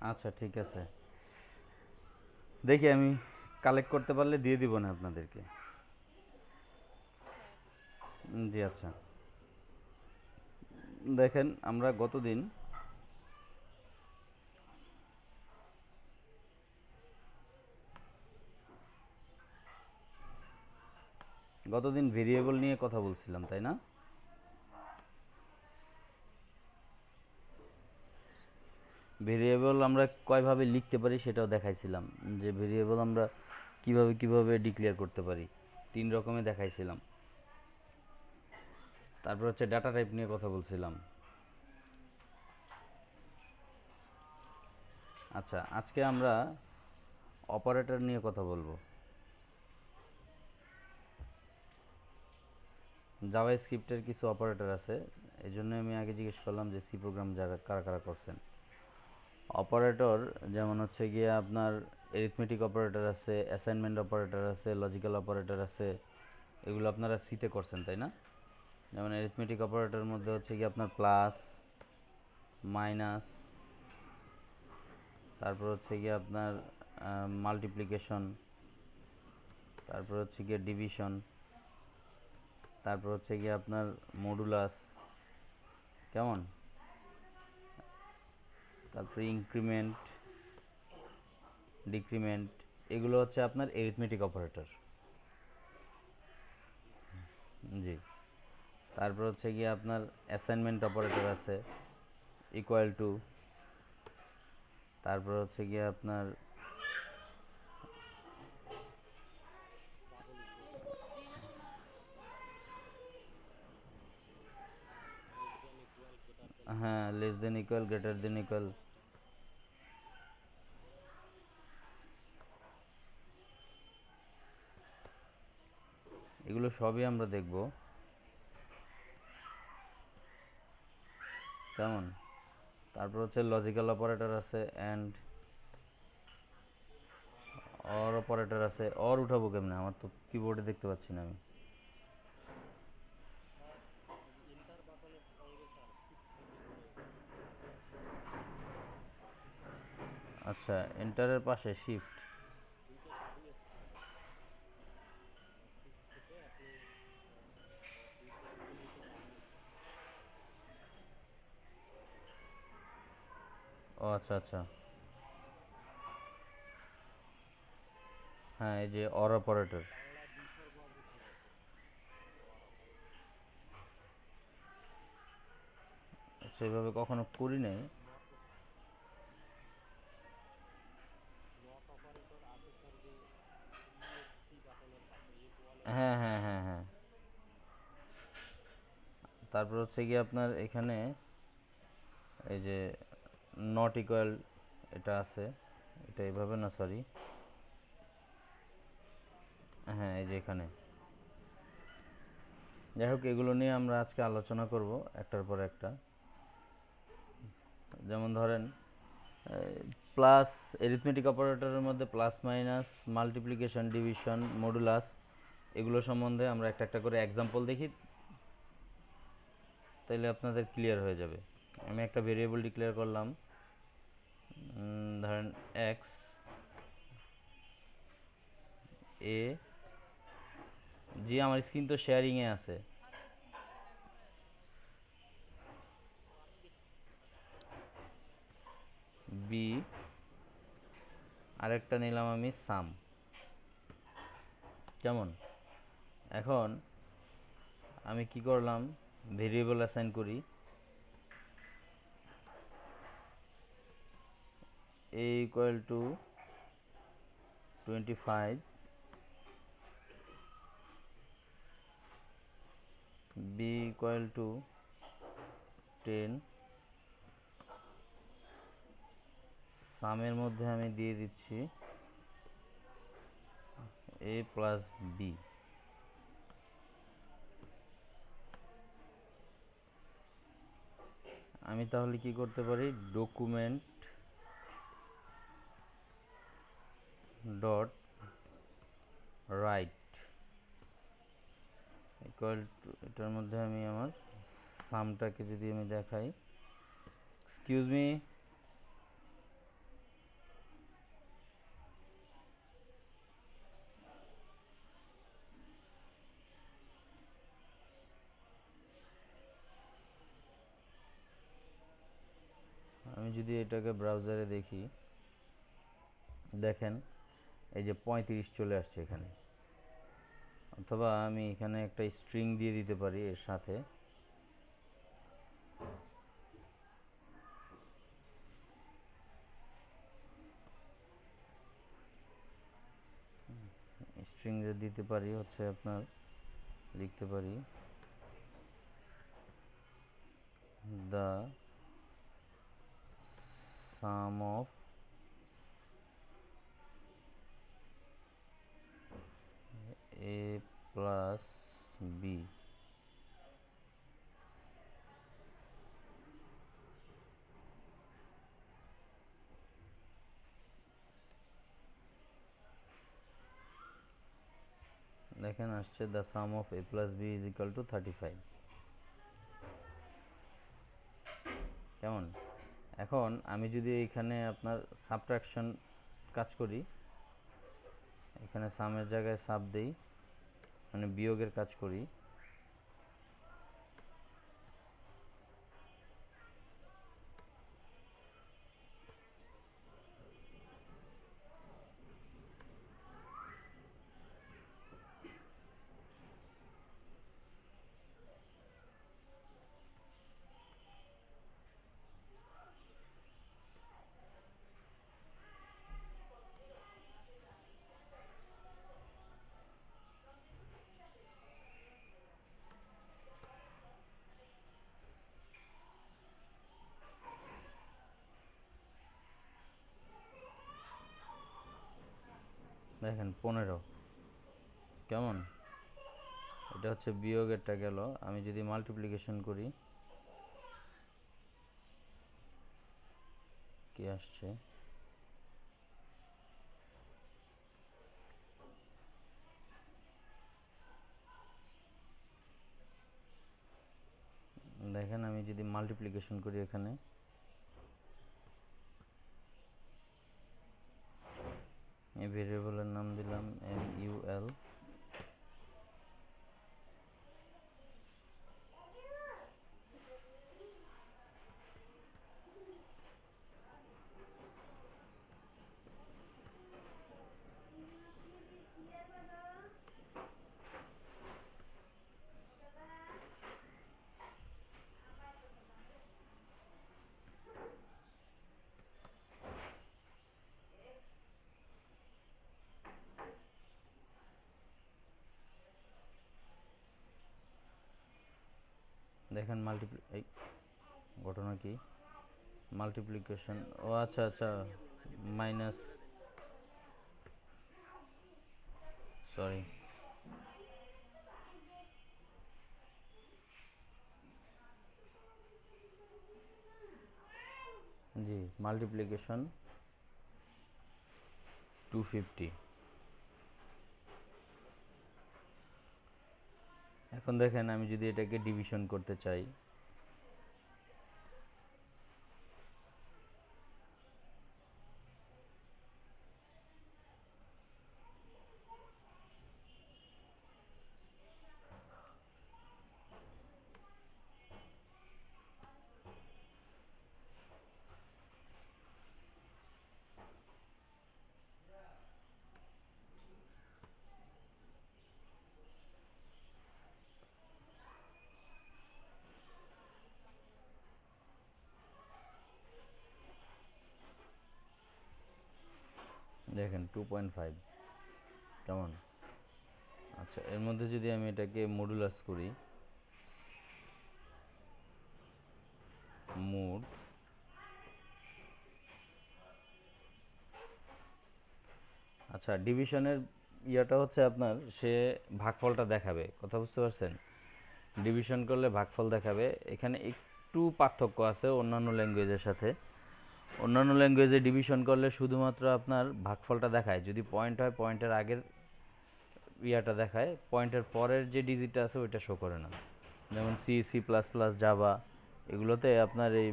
আচ্ছা ঠিক আছে, দেখি আমি কালেক্ট করতে পারলে দিয়ে দিব না আপনাদেরকে। জি আচ্ছা, দেখেন আমরা গতদিন ভেরিয়েবল নিয়ে কথা বলছিলাম, তাই না? ভেরিয়েবল আমরা কয়ভাবে লিখতে পারি সেটাও দেখাইছিলাম, যে ভেরিয়েবল আমরা কিভাবে কিভাবে ডিক্লেয়ার করতে পারি, তিন রকমে দেখাইছিলাম। তারপর হচ্ছে ডাটা টাইপ নিয়ে কথা বলছিলাম। আচ্ছা, আজকে আমরা অপারেটর নিয়ে কথা বলবো। জাভা স্ক্রিপ্টের কিছু অপারেটর আছে, এই জন্য আমি আগে জিজ্ঞেস করলাম যে সি প্রোগ্রাম যারা কারা কারা করছেন। অপারেটর যেমন হচ্ছে গিয়ে আপনার এরিথমেটিক অপারেটর আছে, অ্যাসাইনমেন্ট অপারেটর আছে, লজিক্যাল অপারেটর আছে, এগুলো আপনারা সিতে করছেন তাই না? যেমন এরিথমেটিক অপারেটরের মধ্যে হচ্ছে গিয়ে আপনার প্লাস, মাইনাস, তারপর হচ্ছে গিয়ে আপনার মাল্টিপ্লিকেশন, তারপর হচ্ছে গিয়ে ডিভিশন, তারপর হচ্ছে গিয়ে আপনার মডুলাস, কেমন, তারপরে ইনক্রিমেন্ট, ডিক্রিমেন্ট, এগুলো হচ্ছে আপনার এরিথমেটিক অপারেটর। জি। তারপর হচ্ছে গিয়ে আপনার অ্যাসাইনমেন্ট অপারেটর আছে, ইকুয়াল টু, তারপর হচ্ছে গিয়ে আপনার হ্যাঁ less than equal, greater than equal, এগুলো সবই আমরা দেখব, কেমন। তারপর হচ্ছে লজিক্যাল অপারেটর আছে, অ্যান্ড অর অপারেটর আছে। অর উঠাবো কেমনে, আমার তো কিবোর্ডে দেখতে পাচ্ছি না আমি। আচ্ছা, এন্টারের পাশে শিফট। ও আচ্ছা আচ্ছা, হ্যাঁ এই যে অর অপারেটর। সেভাবে কখনো করি নাই। হ্যাঁ হ্যাঁ হ্যাঁ হ্যাঁ। তারপর হচ্ছে কি আপনার এখানে এই যে নট ইকুয়াল, এটা আছে, এটা এইভাবে না, সরি, হ্যাঁ এই যে এখানে। যাই হোক, এগুলো নিয়ে আমরা আজকে আলোচনা করব একটার পর একটা। যেমন ধরেন প্লাস, এরিথমেটিক অপারেটরের মধ্যে plus minus, multiplication, division, modulus, এগুলো সম্বন্ধে আমরা একটা একটা করে এক্সাম্পল দেখি, তাইলে আপনাদের ক্লিয়ার হয়ে যাবে। আমি একটা ভেরিয়েবল ডিক্লেয়ার করলাম, ধরেন এক্স এ, জি আমার স্ক্রিন তো শেয়ারিংয়ে আছে। বি, আরেকটা নিলাম আমি সাম, কেমন। এখন আমি কি করলাম, ভেরিয়েবল অ্যাসাইন করি, A equal to 25, B equal to 10, সামের মধ্যে আমি দিয়ে দিচ্ছি এ প্লাস বি। আমি তাহলে কি করতে পারি, document dot right equal to, এটার মধ্যে আমি আমার সামটাকে যদি আমি দেখাই, এক্সকিউজ মি, যদি এটাকে ব্রাউজারে দেখি, দেখেন এই যে 35 চলে আসছে এখানে। অথবা আমি এখানে একটা স্ট্রিং দিয়ে দিতে পারি এর সাথে, স্ট্রিং দিতে পারি হচ্ছে আপনার লিখতে পারি the sum of a plus b। দেখেন আসছে the sum of a plus b is equal to 35। কেমন? এখন আমি যদি এখানে আপনার সাবট্রাকশন কাজ করি, এখানে সামের জায়গায় সাব দেই, মানে বিয়োগের কাজ করি, দেখেন 15। কেমন? এটা হচ্ছে বিয়োগেরটা গেল। আমি যদি মাল্টিপ্লিকেশন করি, কি আসছে? দেখেন আমি যদি মাল্টিপ্লিকেশন করি, এখানে এই ভেরিয়েবলের নাম দিলাম mul, দেখেন এই ঘটনা কি? মাল্টিপ্লিকেশন, ও আচ্ছা আচ্ছা, মাইনাস, সরি, জি, মাল্টিপ্লিকেশন 250। এখন দেখেন আমি যদি এটাকে ডিভিশন করতে চাই, দেখেন 2.5। কেমন? আচ্ছা, এর মধ্যে যদি আমি এটাকে মডুলাস করি, মোড, আচ্ছা, ডিভিশনের ইয়াটা হচ্ছে আপনার, সে ভাগফলটা দেখাবে, কথা বুঝতে পারছেন? ডিভিশন করলে ভাগফল দেখাবে। এখানে একটু পার্থক্য আছে অন্যান্য ল্যাঙ্গুয়েজের সাথে। অন্যান্য ল্যাঙ্গুয়েজে ডিভিশন করলে শুধুমাত্র আপনার ভাগফলটা দেখায়, যদি পয়েন্ট হয় পয়েন্টের আগের ইয়াটা দেখায়, পয়েন্টের পরের যে ডিজিটটা আছে ওইটা শো করে না। যেমন C, C plus plus, Java, এগুলোতে আপনার এই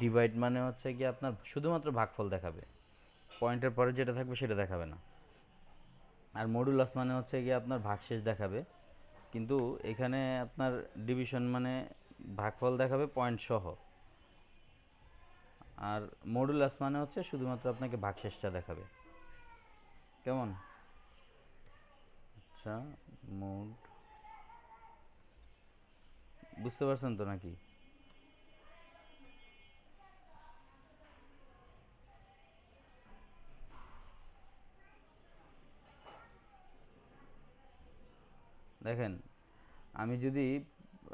ডিভাইড মানে হচ্ছে কি আপনার শুধুমাত্র ভাগফল দেখাবে, পয়েন্টের পরে যেটা থাকবে সেটা দেখাবে না। আর মডুলাস মানে হচ্ছে কি আপনার ভাগশেষ দেখাবে, কিন্তু এখানে আপনার ডিভিশন মানে ভাগফল দেখাবে পয়েন্ট সহ। আর মডুলাস মানে হচ্ছে শুধুমাত্র আপনাকে ভাগশেষটা দেখাবে। কেমন? আচ্ছা, মোড বুঝতে পারছেন তো নাকি? দেখেন, আমি যদি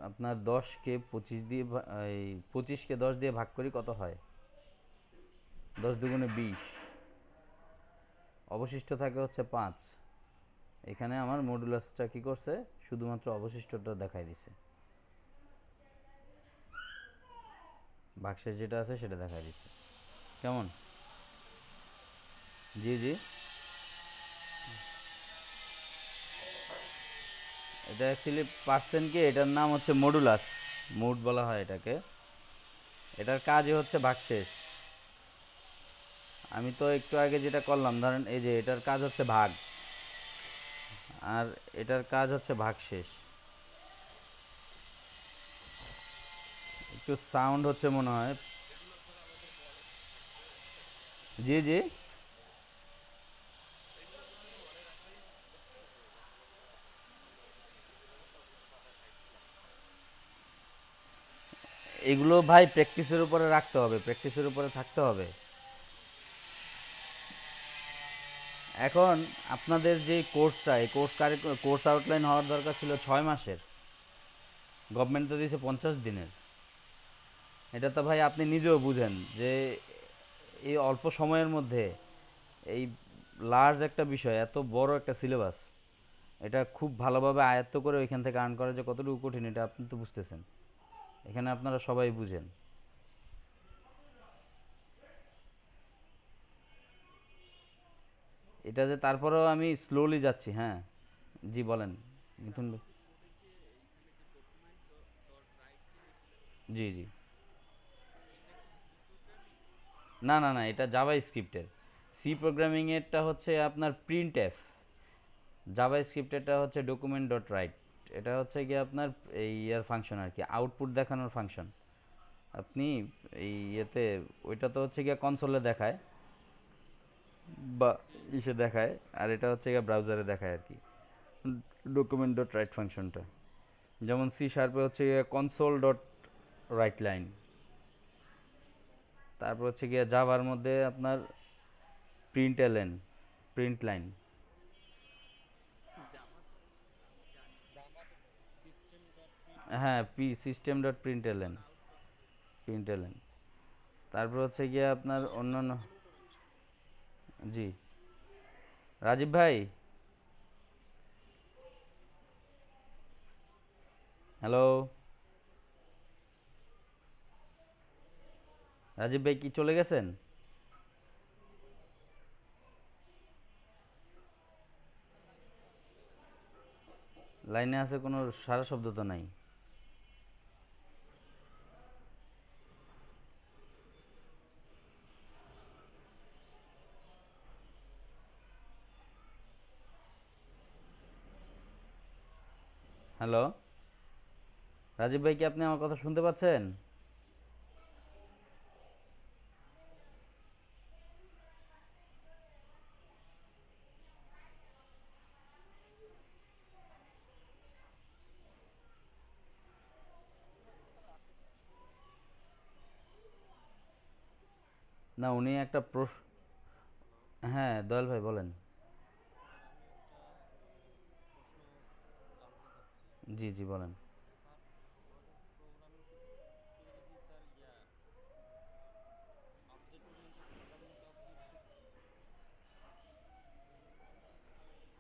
আপনার 10কে 25 দিয়ে এই 25কে 10 দিয়ে ভাগ করি কত হয়? 10 দুগুণে 20, অবশিষ্ট থাকে হচ্ছে 5। এখানে আমার মডুলাসটা কি করছে? শুধুমাত্র অবশিষ্টটা দেখাই দিছে, ভাগশেষ যেটা আছে সেটা দেখাই দিছে। কেমন? জি জি, এটা অ্যাকচুয়ালি পার্সেন্টকে, এটার নাম হচ্ছে মডুলাস, মোড বলা হয় এটাকে। এটার কাজই হচ্ছে ভাগশেষ। আমি তো একটু আগে যেটা করলাম, ধরেন এই যে এটার কাজ হচ্ছে ভাগ, আর এটার কাজ হচ্ছে ভাগশেষ। একটু সাউন্ড হচ্ছে মনে হয়। জি জি, এগুলো ভাই প্র্যাকটিসের উপরে রাখতে হবে, প্র্যাকটিসের উপরে থাকতে হবে। এখন আপনাদের যে কোর্সটা, এই কোর্স আউটলাইন হওয়ার দরকার ছিল 6 মাসের, গভর্নমেন্ট তো দিয়েছে 50 দিনের। এটা তো ভাই আপনি নিজেও বুঝেন যে এই অল্প সময়ের মধ্যে এই লার্জ একটা বিষয়, এত বড় একটা সিলেবাস, এটা খুব ভালোভাবে আয়ত্ত করে ওইখান থেকে আর্ন করা যে কতটুকু কঠিন, এটা আপনি তো বুঝতেছেন। এখানে আপনারা সবাই বুঝেন। এটা যে তারপরেও আমি স্লোলি যাচ্ছি। হ্যাঁ, জি বলেন মিথুন ভাই। জি জি, না না না, এটা জাভা স্ক্রিপ্টের। সি প্রোগ্রামিং এরটা হচ্ছে আপনার প্রিন্ট এফ, জাভা স্ক্রিপ্টেরটা হচ্ছে ডকুমেন্ট ডট রাইট। এটা হচ্ছে কি আপনার এই ইয়ার ফাংশন আর কি, আউটপুট দেখানোর ফাংশন। আপনি এই ইয়েতে, ওইটা তো হচ্ছে গিয়ে কনসোলে দেখায় বা ইসে দেখায়, আর এটা হচ্ছে গিয়ে ব্রাউজারে দেখায় আর কি, ডকুমেন্ট ডট রাইট ফাংশনটা। যেমন সি শার্পে হচ্ছে গিয়ে কনসোল ডট রাইট লাইন, তারপর হচ্ছে গিয়ে জাভার মধ্যে আপনার প্রিন্ট এলএন, প্রিন্ট লাইন। হ্যাঁ, P system dot print LN, print LN. তারপর হচ্ছে গিয়ে আপনার অন্যান্য। জি, রাজীব ভাই, হ্যালো, রাজীব ভাই কি চলে গেছেন? লাইনে আছে, কোনো সারা শব্দ তো নাই। হ্যালো, রাজীব ভাই কি আপনি আমার কথা শুনতে পাচ্ছেন? না, উনি একটা হ্যাঁ দয়াল ভাই বলেন। জি জি বলেন।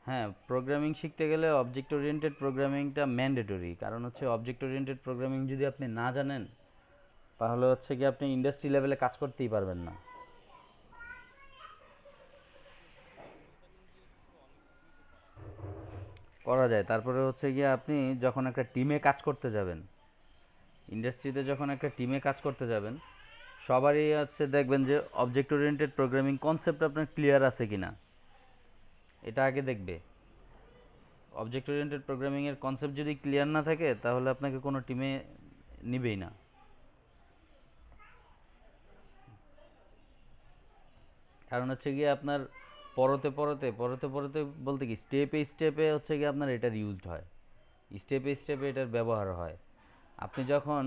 হ্যাঁ, প্রোগ্রামিং শিখতে গেলে অবজেক্ট ওরিয়েন্টেড প্রোগ্রামিংটা ম্যান্ডেটরি, কারণ হচ্ছে অবজেক্ট ওরিয়েন্টেড প্রোগ্রামিং যদি আপনি না জানেন, তাহলে হচ্ছে কি আপনি ইন্ডাস্ট্রি লেভেলে কাজ করতেই পারবেন না। করা যায়, তারপরে হচ্ছে গিয়ে আপনি যখন একটা টিমে কাজ করতে যাবেন, ইন্ডাস্ট্রিতে যখন একটা টিমে কাজ করতে যাবেন, সবারই হচ্ছে দেখবেন যে অবজেক্ট ওরিয়েন্টেড প্রোগ্রামিং কনসেপ্ট আপনার ক্লিয়ার আছে কিনা, এটা আগে দেখবে। অবজেক্ট ওরিয়েন্টেড প্রোগ্রামিংয়ের কনসেপ্ট যদি ক্লিয়ার না থাকে, তাহলে আপনাকে কোনো টিমে নিবেই না। কারণ হচ্ছে গিয়ে আপনার পরতে বলতে কি স্টেপে স্টেপে হচ্ছে গিয়ে আপনার এটার ইউজড হয়, স্টেপে স্টেপে এটার ব্যবহার হয়। আপনি যখন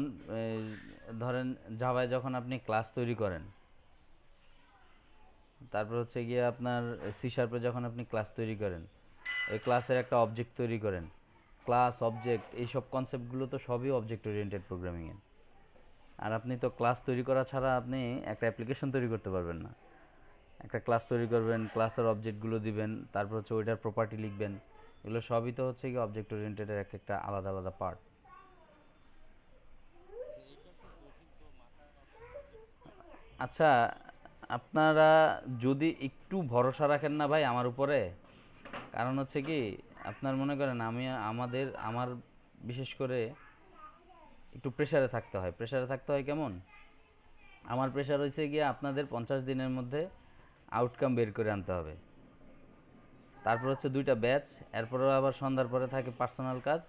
ধরেন জাভায় যখন আপনি ক্লাস তৈরি করেন, তারপর হচ্ছে গিয়ে আপনার সি শার্পে যখন আপনি ক্লাস তৈরি করেন, ওই ক্লাসের একটা অবজেক্ট তৈরি করেন, ক্লাস অবজেক্ট এইসব কনসেপ্টগুলো তো সবই অবজেক্ট ওরিয়েন্টেড প্রোগ্রামিংয়ে। আর আপনি তো ক্লাস তৈরি করা ছাড়া আপনি একটা অ্যাপ্লিকেশন তৈরি করতে পারবেন না। একটা ক্লাস তৈরি করবেন, ক্লাসের অবজেক্টগুলো দিবেন, তারপর হচ্ছে ওইটার প্রপার্টি লিখবেন, এগুলো সবই তো হচ্ছে কি অবজেক্ট ওরিয়েন্টেডের এক একটা আলাদা আলাদা পার্ট। আচ্ছা, আপনারা যদি একটু ভরসা রাখেন না ভাই আমার উপরে, কারণ হচ্ছে কি আপনার মনে করেন আমার বিশেষ করে একটু প্রেসারে থাকতে হয়। প্রেসারে থাকতে হয় কেমন? আমার প্রেসার হয়েছে গিয়ে আপনাদের 50 দিনের মধ্যে আউটকাম বের করে আনতে হবে। তারপর হচ্ছে 2টা ব্যাচ, এরপরেও আবার সন্ধ্যার পরে থাকে পার্সোনাল কাজ,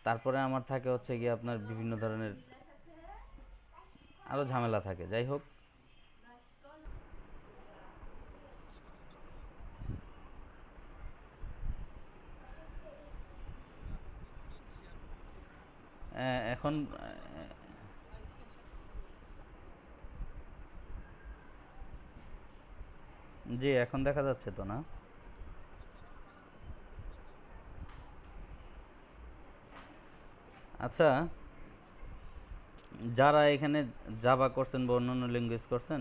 তারপরে আমার থাকে হচ্ছে গিয়ে আপনার বিভিন্ন ধরনের আরও ঝামেলা থাকে। যাই হোক, এখন জি এখন দেখা যাচ্ছে তো না? আচ্ছা, যারা এখানে জাভা করছেন বা অন্যান্য ল্যাঙ্গুয়েজ করছেন,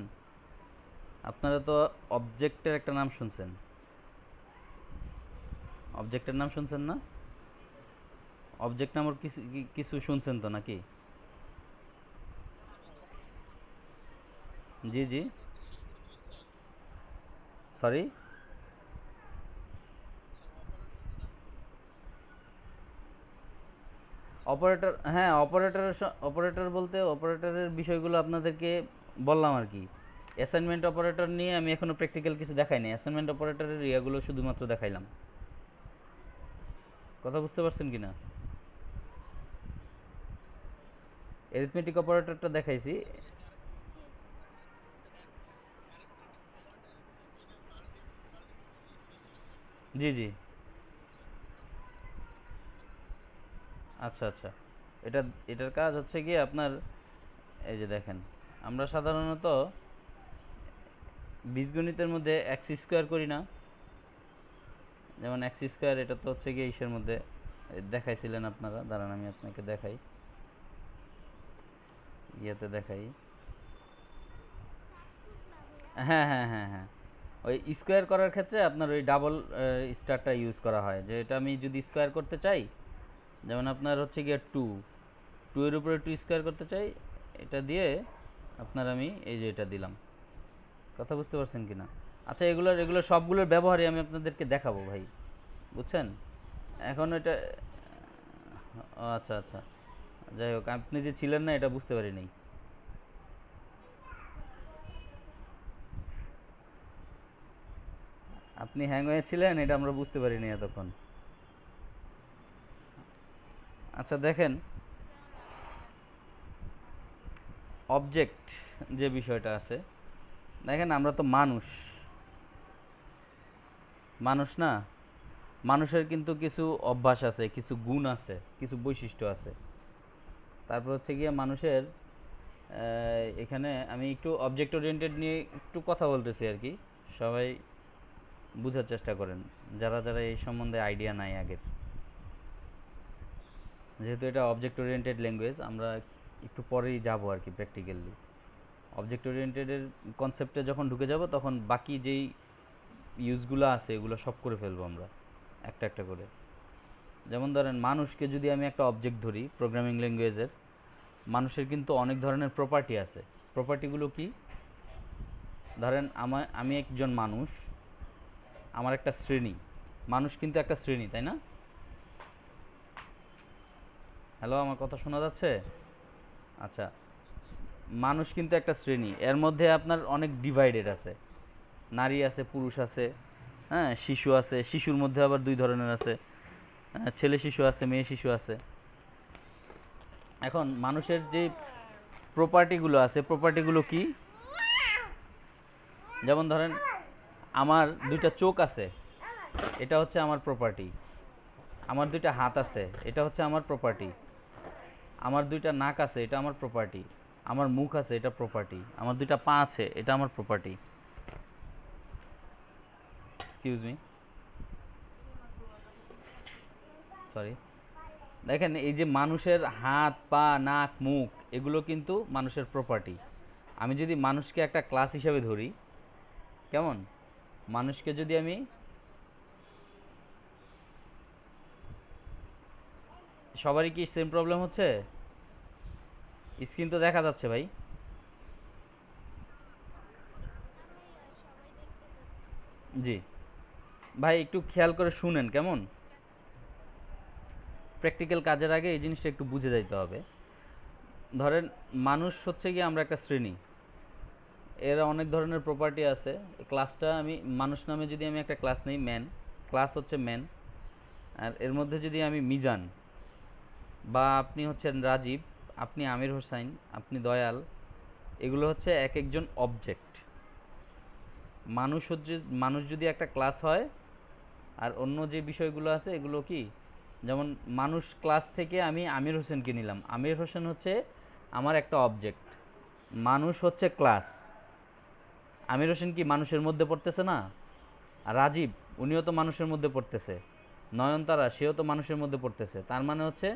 আপনারা তো অবজেক্টের একটা নাম শুনছেন, অবজেক্টের নাম শুনছেন না? অবজেক্ট নামের কিছু কিছু শুনছেন তো নাকি? জি জি, সরি। অপারেটর, হ্যাঁ অপারেটর বলতে অপারেটরের বিষয়গুলো আপনাদেরকে বললাম আর কি। অ্যাসাইনমেন্ট অপারেটর নিয়ে আমি এখনো প্র্যাকটিক্যাল কিছু দেখাইনি, অ্যাসাইনমেন্ট অপারেটরের ইয়াগুলো শুধুমাত্র দেখাইলাম। কথা বুঝতে পারছেন কি না? অ্যারিথমেটিক অপারেটরটা দেখাইছি। জি জি, আচ্ছা আচ্ছা। এটা এটার কাজ হচ্ছে গিয়ে আপনার, এই যে দেখেন, আমরা সাধারণত বীজগণিতের মধ্যে এক্স স্কোয়ার করি না? যেমন এক্স স্কোয়ার, এটা তো হচ্ছে গিয়ে ইসের মধ্যে দেখাইছিলেন আপনারা, দাঁড়ান আমি আপনাকে দেখাই, ইয়েতে দেখাই। হ্যাঁ হ্যাঁ হ্যাঁ হ্যাঁ, ওই স্কোয়ার করার ক্ষেত্রে আপনার ওই ডাবল স্টারটা ইউজ করা হয়, যে এটা আমি যদি স্কোয়ার করতে চাই, যেমন আপনার হচ্ছে গিয়ে টু এর উপরে টু স্কোয়ার করতে চাই, এটা দিয়ে আপনার আমি এই যে এটা দিলাম। কথা বুঝতে পারছেন কি না? আচ্ছা, এগুলোর সবগুলোর ব্যবহারই আমি আপনাদেরকে দেখাবো ভাই, বুঝছেন? এখন এটা, আচ্ছা আচ্ছা, যাই হোক, আপনি যে ছিলেন না এটা বুঝতে পারি নাই। আপনি হ্যাং হয়েছিলেন এটা আমরা বুঝতে পারিনি এতক্ষণ। আচ্ছা দেখেন, অবজেক্ট যে বিষয়টা আছে, দেখেন আমরা তো মানুষ, মানুষ না? মানুষের কিন্তু কিছু অভ্যাস আছে, কিছু গুণ আছে, কিছু বৈশিষ্ট্য আছে। তারপর হচ্ছে গিয়ে মানুষের এখানে আমি একটু অবজেক্ট ওরিয়েন্টেড নিয়ে একটু কথা বলতেছি আর কি, সবাই বুঝার চেষ্টা করেন, যারা যারা এই সম্বন্ধে আইডিয়া নাই আগের। যেহেতু এটা অবজেক্ট ওরিয়েন্টেড ল্যাঙ্গুয়েজ, আমরা একটু পরেই যাব আর কি প্র্যাকটিক্যালি। অবজেক্ট ওরিয়েন্টেডের কনসেপ্টে যখন ঢুকে যাব তখন বাকি যেই ইউজগুলো আছে এগুলো সব করে ফেলবো আমরা একটা একটা করে। যেমন ধরেন মানুষকে যদি আমি একটা অবজেক্ট ধরি প্রোগ্রামিং ল্যাঙ্গুয়েজের, মানুষের কিন্তু অনেক ধরনের প্রপার্টি আছে। প্রপার্টিগুলো কি? ধরেন আমি একজন মানুষ, আমার একটা শ্রেণী, মানুষ কিন্তু একটা শ্রেণী, তাই না? হ্যালো, আমার কথা শোনা যাচ্ছে? আচ্ছা, মানুষ কিন্তু একটা শ্রেণী, এর মধ্যে আপনার অনেক ডিভাইডেড আছে, নারী আছে, পুরুষ আছে, হ্যাঁ, শিশু আছে, শিশুর মধ্যে আবার 2 ধরনের আছে, হ্যাঁ, ছেলে শিশু আছে, মেয়ে শিশু আছে। এখন মানুষের যে প্রপার্টিগুলো আছে, প্রপার্টিগুলো কি? যেমন ধরেন আমার দুইটা চোখ আছে, এটা হচ্ছে আমার প্রপার্টি। আমার দুইটা হাত আছে, এটা হচ্ছে আমার প্রপার্টি। আমার দুইটা নাক আছে, এটা আমার প্রপার্টি। আমার মুখ আছে, এটা প্রপার্টি। আমার দুইটা পা আছে, এটা আমার প্রপার্টি। Excuse me, sorry. দেখেন এই যে মানুষের হাত, পা, নাক, মুখ, এগুলো কিন্তু মানুষের প্রপার্টি। আমি যদি মানুষকে একটা ক্লাস হিসেবে ধরি, কেমন, মানুষকে যদি আমি, সবারই কি সেম প্রবলেম হচ্ছে? স্ক্রিন তো দেখা যাচ্ছে ভাই। জি ভাই, একটু খেয়াল করে শুনেন কেমন। প্র্যাকটিক্যাল কাজের আগে এই জিনিসটা একটু বুঝে যাইতে হবে। ধরেন মানুষ হচ্ছে গিয়ে আমরা একটা শ্রেণী, এর অনেক ধরনের প্রপার্টি আছে। এই ক্লাসটা আমি মানুষ নামে যদি আমি একটা ক্লাস নেই, ম্যান, ক্লাস হচ্ছে ম্যান। আর এর মধ্যে যদি আমি মিজান, বা আপনি হচ্ছেন রাজীব, আপনি আমির হোসাইন, আপনি দয়াল, এগুলো হচ্ছে এক একজন অবজেক্ট। মানুষ হচ্ছে, মানুষ যদি একটা ক্লাস হয়, আর অন্য যে বিষয়গুলো আছে এগুলো কি, যেমন মানুষ ক্লাস থেকে আমি আমির হোসেনকে নিলাম, আমির হোসেন হচ্ছে আমার একটা অবজেক্ট। মানুষ হচ্ছে ক্লাস। আমির হোসেন কি মানুষের মধ্যে পড়তেছে না? আর রাজীব, উনিও তো মানুষের মধ্যে পড়তেছে। নয়নতারা, সেও তো মানুষের মধ্যে পড়তেছে। তার মানে হচ্ছে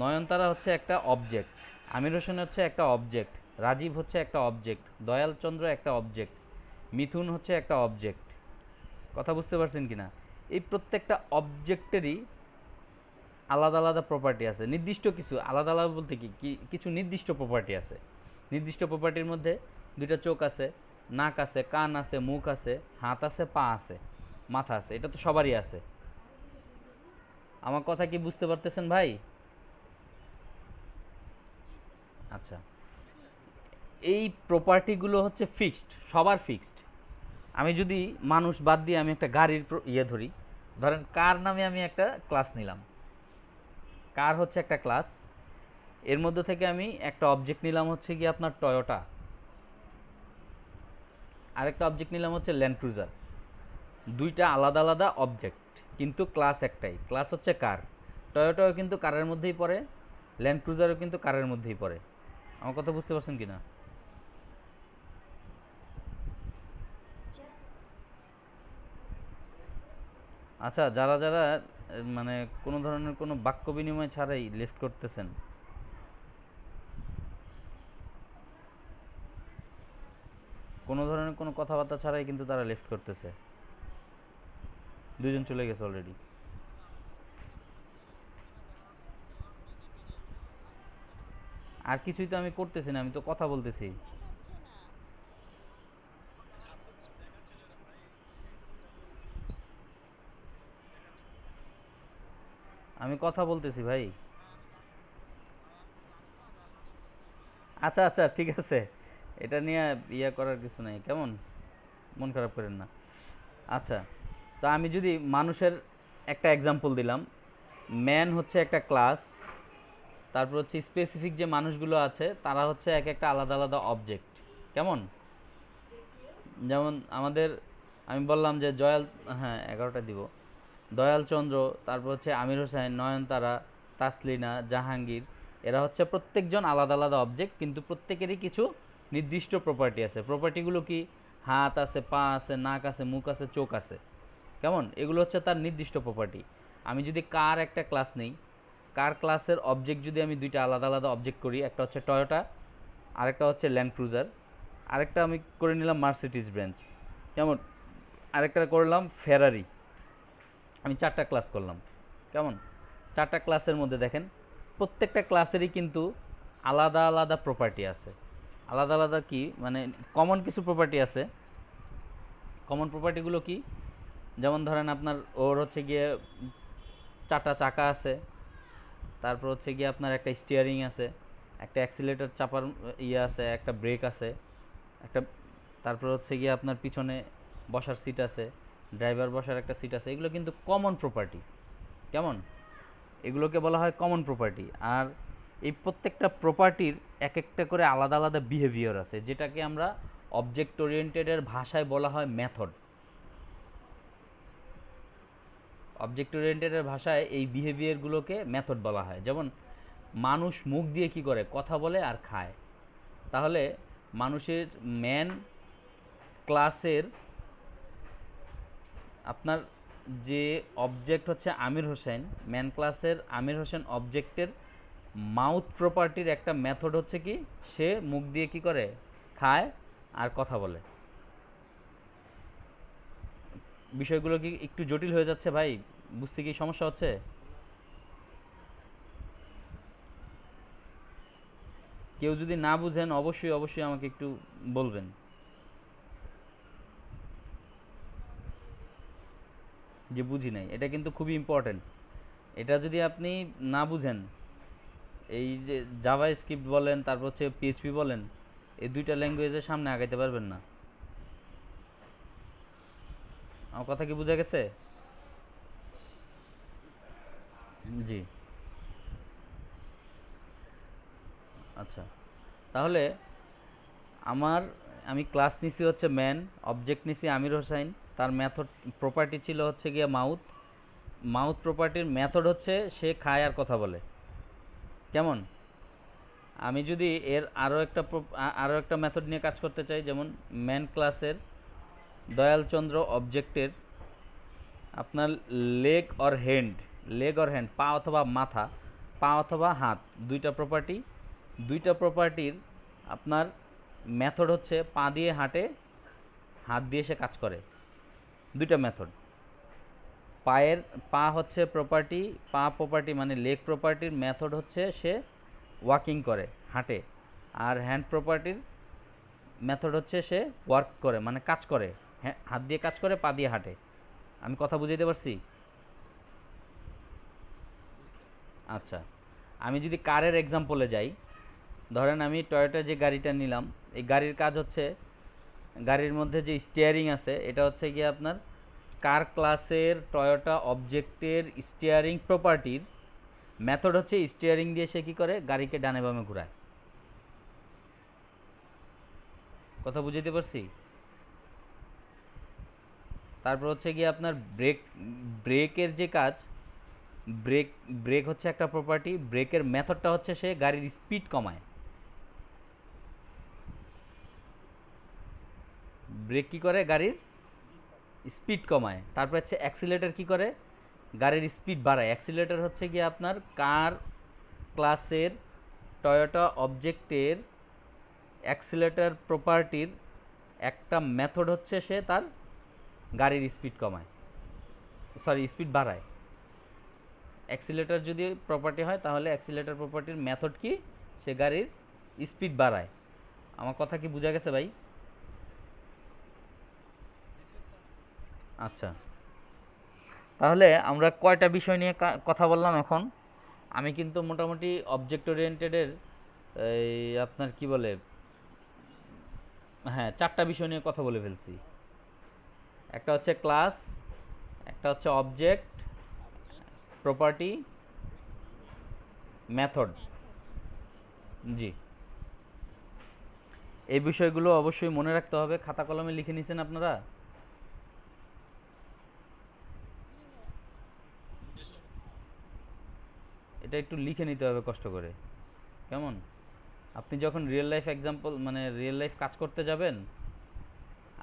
নয়নতারা হচ্ছে একটা অবজেক্ট, আমির হোসেন হচ্ছে একটা অবজেক্ট, রাজীব হচ্ছে একটা অবজেক্ট, দয়ালচন্দ্র একটা অবজেক্ট, মিথুন হচ্ছে একটা অবজেক্ট। কথা বুঝতে পারছেন কি না? এই প্রত্যেকটা অবজেক্টেরই আলাদা আলাদা প্রপার্টি আছে, নির্দিষ্ট কিছু আলাদা আলাদা বলতে কি কিছু নির্দিষ্ট প্রপার্টি আছে। নির্দিষ্ট প্রপার্টির মধ্যে দুইটা চোখ আছে, নাক আছে, কান আছে, মুখ আছে, হাত আছে, পা আছে, মাথা আছে, এটা তো সবারই আছে। আমার কথা কি বুঝতে পারতেছেন ভাই? আচ্ছা, এই প্রপার্টিগুলো হচ্ছে ফিক্সড, সবার ফিক্সড। আমি যদি মানুষ বাদ দিয়ে আমি একটা গাড়ির ইয়ে ধরি, ধরেন কার নামে আমি একটা ক্লাস নিলাম, কার হচ্ছে একটা ক্লাস। এর মধ্যে থেকে আমি একটা অবজেক্ট নিলাম হচ্ছে কি আপনার টয়োটা, আরেকটা অবজেক্ট নিলাম হচ্ছে ল্যান্ড ক্রুজার। দুইটা আলাদা আলাদা অবজেক্ট, কিন্তু ক্লাস একটাই, ক্লাস হচ্ছে কার। টয়োটাও কিন্তু কারের মধ্যেই পড়ে, ল্যান্ড ক্রুজারও কিন্তু কারের মধ্যেই পড়ে। আমার কথা বুঝতে পারছেন কি না? আচ্ছা, যারা যারা মানে কোনো ধরনের কোনো বাক্য বিনিময় ছাড়াই লিফট করতেছেন, কোনো ধরনের কোনো কথাবার্তা ছাড়াই কিন্তু তারা লিফট করতেছে। দুইজন চলে গেছে অলরেডি। আর কিছুই তো আমি করতেছি না, আমি তো কথা বলতেছি। আমি কথা বলতেছি ভাই। আচ্ছা আচ্ছা, ঠিক আছে, এটা নিয়ে ইয়া করার কিছু নাই, কেমন, মন খারাপ করেন না। আচ্ছা, তো আমি যদি মানুষের একটা এক্সাম্পল দিলাম, ম্যান হচ্ছে একটা ক্লাস, তারপর হচ্ছে স্পেসিফিক যে মানুষগুলো আছে তারা হচ্ছে এক একটা আলাদা আলাদা অবজেক্ট। কেমন, যেমন আমাদের, আমি বললাম যে জয়াল, হ্যাঁ 11টা দিব, দয়ালচন্দ্র, তারপর হচ্ছে আমির হোসেন, নয়নতারা, তাসলিনা, জাহাঙ্গীর, এরা হচ্ছে প্রত্যেকজন আলাদা আলাদা অবজেক্ট, কিন্তু প্রত্যেকেরই কিছু নির্দিষ্ট প্রপার্টি আছে। প্রপার্টিগুলো কি, হাত আছে, পা আছে, নাক আছে, মুখ আছে, চোখ আছে। কেমন, এগুলো হচ্ছে তার নির্দিষ্ট প্রপার্টি। আমি যদি কার একটা ক্লাস নেই, কার ক্লাসের অবজেক্ট যদি আমি দুইটা আলাদা আলাদা অবজেক্ট করি, একটা হচ্ছে টয়োটা, আরেকটা হচ্ছে ল্যান্ড ক্রুজার, আরেকটা আমি করে নিলাম মার্সিডিজ ব্রেঞ্জ, কেমন, আরেকটা করলাম ফেরারি, আমি 4টা ক্লাস করলাম। কেমন, 4টা ক্লাসের মধ্যে দেখেন প্রত্যেকটা ক্লাসেরই কিন্তু আলাদা আলাদা প্রপার্টি আছে। আলাদা আলাদা কি মানে, কমন কিছু প্রপার্টি আছে। কমন প্রপার্টিগুলো কি, যেমন ধরেন আপনার ওর হচ্ছে গিয়ে 4টা চাকা আছে, তারপর হচ্ছে গিয়ে আপনার একটা স্টিয়ারিং আছে, একটা অ্যাক্সিলেটর চাপার ইয়ে আছে, একটা ব্রেক আছে, একটা, তারপর হচ্ছে গিয়ে আপনার পিছনে বসার সিট আছে, ড্রাইভার বসার একটা সিট আছে। এগুলো কিন্তু কমন প্রপার্টি। কেমন, এগুলোকে বলা হয় কমন প্রপার্টি। আর এই প্রত্যেকটা প্রপার্টির এক একটা করে আলাদা আলাদা বিহেভিয়ার আছে, যেটাকে আমরা অবজেক্ট ওরিয়েন্টেডের ভাষায় বলা হয় মেথড। অবজেক্ট ওরিয়েন্টেডের ভাষায় এই বিহেভিয়ারগুলোকে মেথড বলা হয়। যেমন মানুষ মুখ দিয়ে কি করে, কথা বলে আর খায়। তাহলে মানুষের ম্যান ক্লাসের আপনার যে অবজেক্ট হচ্ছে আমির হোসেন, ম্যান ক্লাসের আমির হোসেন অবজেক্টের মাউথ প্রপার্টির একটা মেথড হচ্ছে কি, সে মুখ দিয়ে কি করে, খায় আর কথা বলে। বিষয়গুলো কি একটু জটিল হয়ে যাচ্ছে ভাই? বুঝতে কি সমস্যা হচ্ছে? কেউ যদি না বুঝেন অবশ্যই অবশ্যই আমাকে একটু বলবেন যে বুঝি নাই। এটা কিন্তু খুবই ইম্পর্টেন্ট। এটা যদি আপনি না বুঝেন, এই যে জাভা স্ক্রিপ্ট বলেন, তারপর হচ্ছে পিএইচপি বলেন, এই দুইটা ল্যাঙ্গুয়েজের সামনে আগাইতে পারবেন না। আমার কথা কি বোঝা গেছে? জি। আচ্ছা, তাহলে আমার আমি ক্লাস নিছি হচ্ছে ম্যান, অবজেক্ট নিছি আমির হোসাইন, তার মেথড প্রপার্টি ছিল হচ্ছে গিয়ে মাউথ। মাউথ প্রপার্টির মেথড হচ্ছে সে খায় আর কথা বলে। কেমন? আমি যদি এর আরও একটা মেথড নিয়ে কাজ করতে চাই, যেমন ম্যান ক্লাসের দয়ালচন্দ্র অবজেক্টের আপনার লেগ অর হ্যান্ড পা অথবা মাথা, পা অথবা হাত, দুইটা প্রপার্টির আপনার মেথড হচ্ছে পা দিয়ে হাঁটে, হাত দিয়ে সে কাজ করে। দুইটা মেথড। পায়ের পা হচ্ছে প্রপার্টি, পা প্রপার্টি মানে লেগ প্রপার্টির মেথড হচ্ছে সে ওয়াকিং করে, হাঁটে। আর হ্যান্ড প্রপার্টির মেথড হচ্ছে সে ওয়ার্ক করে, মানে কাজ করে, হ্যাঁ হাত দিয়ে কাজ করে, পা দিয়ে হাঁটে। আমি কথা বুঝাইতে পারছি? আচ্ছা, আমি যদি কারের এক্সাম্পলে যাই, ধরেন আমি টয়োটা যে গাড়িটা নিলাম, এই গাড়ির কাজ হচ্ছে, গাড়ির মধ্যে যে স্টিয়ারিং আছে এটা হচ্ছে গিয়ে আপনার কার ক্লাসের টয়োটা অবজেক্টের স্টিয়ারিং প্রপার্টির মেথড হচ্ছে স্টিয়ারিং দিয়ে সে কী করে, গাড়িকে ডানে বামে ঘুরায়। কথা বুঝাইতে পারছি? তারপর হচ্ছে গিয়ে আপনার ব্রেকের যে কাজ, ব্রেক ব্রেক হচ্ছে একটা প্রপার্টি, ব্রেকের মেথডটা হচ্ছে সে গাড়ির স্পিড কমায়। ব্রেক কী করে, গাড়ির স্পিড কমায়। তারপর হচ্ছে অ্যাক্সিলেটর কী করে, গাড়ির স্পিড বাড়ায়। অ্যাক্সিলেটর হচ্ছে গিয়ে আপনার কার ক্লাসের টয়োটা অবজেক্টের অ্যাক্সিলেটর প্রপার্টির একটা মেথড হচ্ছে সে তার গাড়ির স্পিড কমায়, সরি স্পিড বাড়ায়। অ্যাক্সিলেটর যদি প্রপার্টি হয় তাহলে অ্যাক্সিলেটর প্রপার্টির মেথড কি, সে গাড়ির স্পিড বাড়ায়। আমার কথা কি বোঝা গেছে ভাই? আচ্ছা, তাহলে আমরা কয়টা বিষয় নিয়ে কথা বললাম এখন? আমি কিন্তু মোটামুটি অবজেক্ট ওরিয়েন্টেডের এই আপনার কি বলে, হ্যাঁ চারটা বিষয় নিয়ে কথা বলে ফেলছি। একটা হচ্ছে ক্লাস, একটা হচ্ছে অবজেক্ট, প্রপার্টি, মেথড। জি, এই বিষয়গুলো অবশ্যই মনে রাখতে হবে। খাতা কলমে লিখে নিছেন আপনারা? এটা একটু লিখে নিতে হবে কষ্ট করে, কেমন? আপনি যখন রিয়েল লাইফ এক্সাম্পল মানে রিয়েল লাইফ কাজ করতে যাবেন,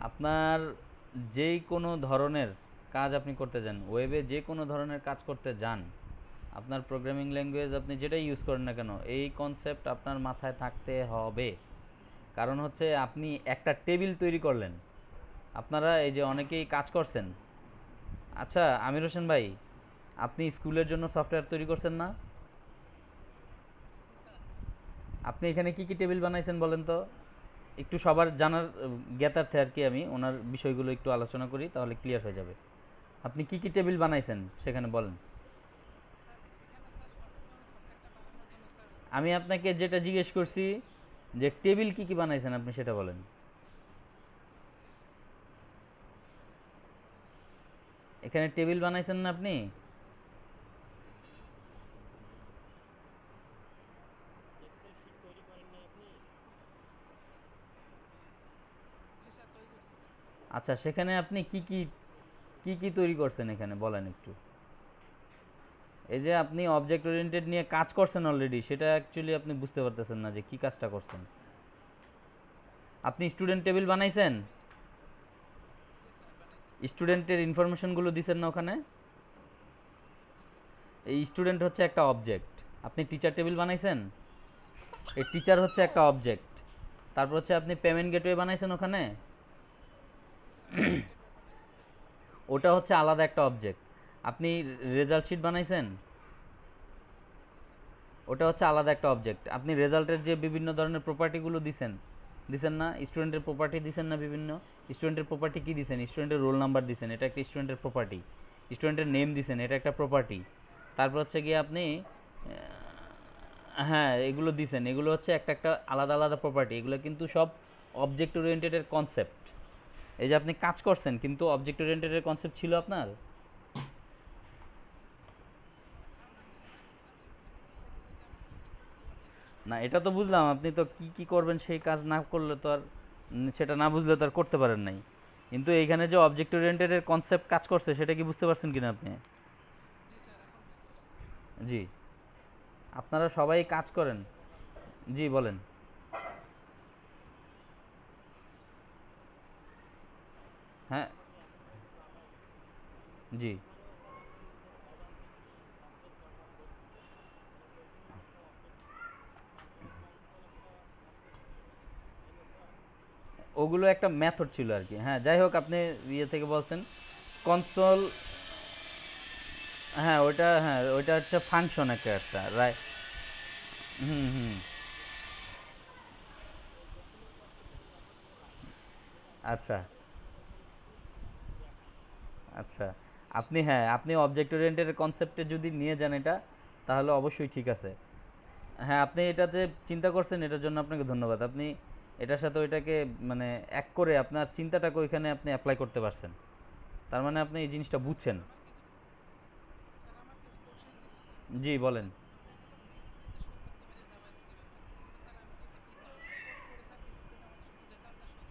আপনার যেই কোনো ধরনের কাজ আপনি করতে যান, ওয়েবে যে কোনো ধরনের কাজ করতে যান, আপনার প্রোগ্রামিং ল্যাঙ্গুয়েজ আপনি যেটাই ইউজ করেন না কেন, এই কনসেপ্ট আপনার মাথায় থাকতে হবে। কারণ হচ্ছে আপনি একটা টেবিল তৈরি করলেন, আপনারা এই যে অনেকেই কাজ করছেন। আচ্ছা আমির হোসেন ভাই, আপনি স্কুলের জন্য সফটওয়্যার তৈরি করছেন না? আপনি এখানে কি কি টেবিল বানাইছেন বলেন তো? একটু সবার জানার জ্ঞাতার্থে আর কি আমি ওনার বিষয়গুলো একটু আলোচনা করি, তাহলে ক্লিয়ার হয়ে যাবে। আপনি কি কি টেবিল বানাইছেন সেখানে বলেন। আমি আপনাকে যেটা জিজ্ঞেস করছি, যে টেবিল কি কি বানাইছেন আপনি সেটা বলেন। এখানে টেবিল বানাইছেন না আপনি? আচ্ছা, সেখানে আপনি কি কি তৈরি করছেন এখানে বলেন একটু। এই যে আপনি অবজেক্ট ওরিয়েন্টেড নিয়ে কাজ করছেন অলরেডি, সেটা অ্যাকচুয়ালি আপনি বুঝতে পারতেছেন না যে কি কাজটা করছেন। আপনি স্টুডেন্ট টেবিল বানাইছেন, স্টুডেন্টের ইনফরমেশনগুলো দিছেন না ওখানে। এই স্টুডেন্ট হচ্ছে একটা অবজেক্ট। আপনি টিচার টেবিল বানাইছেন, এই টিচার হচ্ছে একটা অবজেক্ট। তারপর হচ্ছে আপনি পেমেন্ট গেটওয়ে বানাইছেন ওখানে, ওটা হচ্ছে আলাদা একটা অবজেক্ট। আপনি রেজাল্ট শিট বানাইছেন, ওটা হচ্ছে আলাদা একটা অবজেক্ট। আপনি রেজাল্টের যে বিভিন্ন ধরনের প্রপার্টিগুলো দিছেন, দিছেন না? স্টুডেন্টের প্রপার্টি দিছেন না বিভিন্ন? স্টুডেন্টের প্রপার্টি কি দিছেন? স্টুডেন্টের রোল নাম্বার দিছেন, এটা একটা স্টুডেন্টের প্রপার্টি। স্টুডেন্টের নেম দিছেন, এটা একটা প্রপার্টি। তারপর হচ্ছে গিয়ে আপনি হ্যাঁ এগুলো দিছেন, এগুলো হচ্ছে একটা একটা আলাদা আলাদা প্রপার্টি। এগুলো কিন্তু সব অবজেক্ট ওরিয়েন্টেডের কনসেপ্ট। এই যে আপনি কাজ করছেন, কিন্তু অবজেক্ট ওরিয়েন্টেডের কনসেপ্ট ছিল আপনার। না এটা তো বুঝলাম, আপনি তো কি কি করবেন সেই কাজ না করলে তো আর সেটা না বুঝলে তো আর করতে পারেন নাই। কিন্তু এইখানে যে অবজেক্ট ওরিয়েন্টেডের কনসেপ্ট কাজ করছে সেটা কি বুঝতে পারছেন কিনা আপনি? জি, আপনারা সবাই কাজ করেন। জি বলেন। হ্যাঁ। জি, ওগুলো একটা মেথড ছিল আর কি। হ্যাঁ যাই হোক, আপনি ইয়ে থেকে বলছেন কনসোল। হ্যাঁ ওইটা হচ্ছে ফাংশন একটা একটা রাইট। হুম হুম। আচ্ছা আচ্ছা। আপনি হ্যাঁ আপনি অবজেক্ট ওরিয়েন্টেড কনসেপ্টে যদি নিয়ে যান এটা, তাহলে অবশ্যই ঠিক আছে। হ্যাঁ আপনি এটাতে চিন্তা করছেন, এটার জন্য আপনাকে ধন্যবাদ। আপনি এটার সাথে ওইটাকে মানে এক করে আপনার চিন্তাটাকে ওইখানে আপনি অ্যাপ্লাই করতে পারছেন। তার মানে আপনি এই জিনিসটা বুঝছেন। জি বলেন।